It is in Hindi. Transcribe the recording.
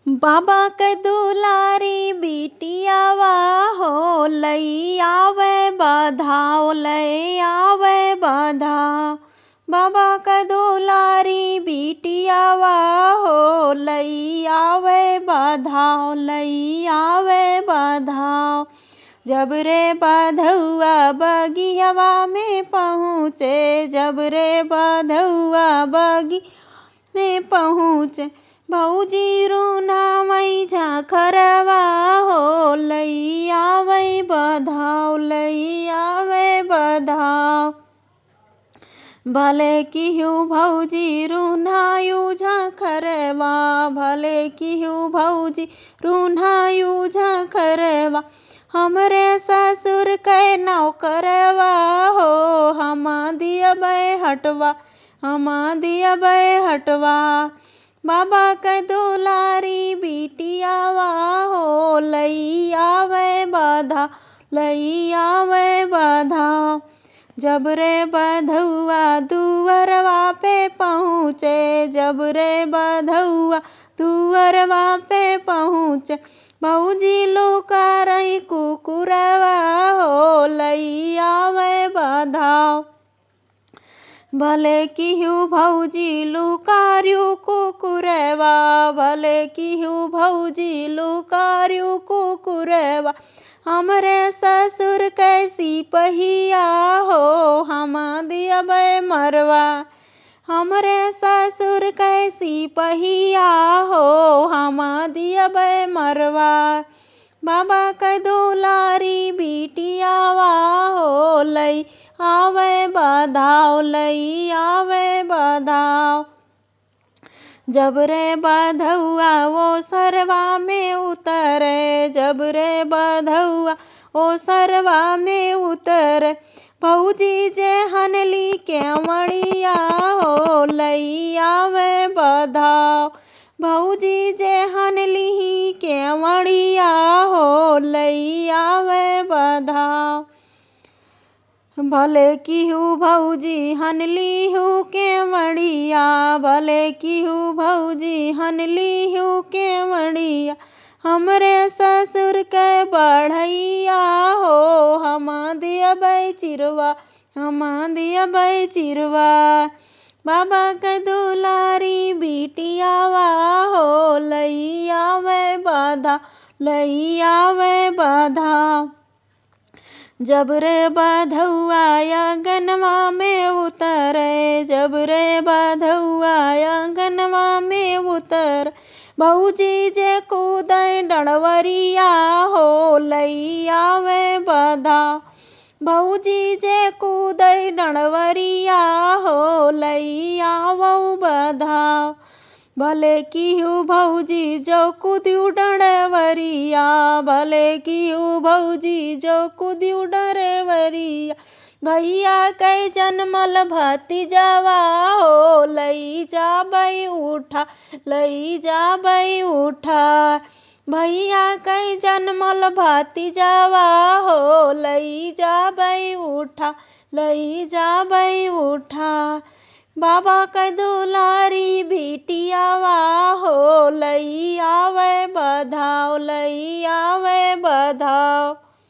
बाबा के दुलारी बिटियावा हो लई आवे बधाओ लई आवे बधाओ। बाबा के दुलारी बिटियावा हो लई आवे बधाओ लई आवे बधाओ। जब रे बधुआ बगियावा में पहुँचे जब रे बधुआ बगी में पहुँचे भौजी रूना मई झाखरवा हो लई आवे बधाओ लई आवे बधाओ। भले किहू भौजी रूनायू झाखरवा भले किहू भौजी रूनायू झाखरवा। हमरे ससुर के नौकरवा हो हम दिया बै हटवा हम दिया बै हटवा। बाबा के दुलारी बिटियावा हो लई आवे बधाओ लई आवे बधाओ। जब रे बधुआ दुअरवा पे पहुँचे जब रे बधुआ दुअरवा पे पहुँचे भौजी लुका रही कुकुरवा हो लई आवे बधाओ। भले किहू भौजी लुकार्यू कुकुरवा भले किहू भौजी लुकार्यू कुकुरवा। हमरे ससुर कैसी पहिया हो हम दिया बै मरवा हमरे ससुर कैसी पहिया हो हम दिया बै मरवा। बाबा के दुलारी बिटियावा हो लई आवे बधाओ लई आवे बधाओ। जब रे बधुआ वो सरवा में उतरे जब रे बधुआ वो सरवा में उतरे भौजी जे हनली केवड़िया हो लई आवे बधाओ। भौजी जे हनली केवड़िया हो लई आवे बधाओ। भले किहू भौजी हनली हूँ केवड़िया भले किहू भौजी हनली हूँ केवड़िया। हमरे ससुर के बढ़ैया हो हम दिया बै चिरवा हम दिया बै चिरवा। बाबा के दुलारी बिटियावा हो लई आवे बधाओ लई आवे बधाओ। जब रे बधुआ आंगनवा में उतरे जब रे बधुआ आंगनवा में उतर भौजी जे कूदै डणवरिया हो लई आवे बधाओ। भौजी जे कूदै डणवरिया हो लई आवो बधाओ। भले किहू भौजी जो कूद्यू डणवरिया भले किहू भौजी जो कूद्यू डणवरिया। भैया के जन्मल भतीजवा हो लई जाबै उठा लई जाबै उठा। भैया के जन्मल भतीजवा हो लई जाबै उठा लई जाबै उठा। बाबा के दुलारी बिटियावा हो लई आवे बधाओ लई आवे बधाओ।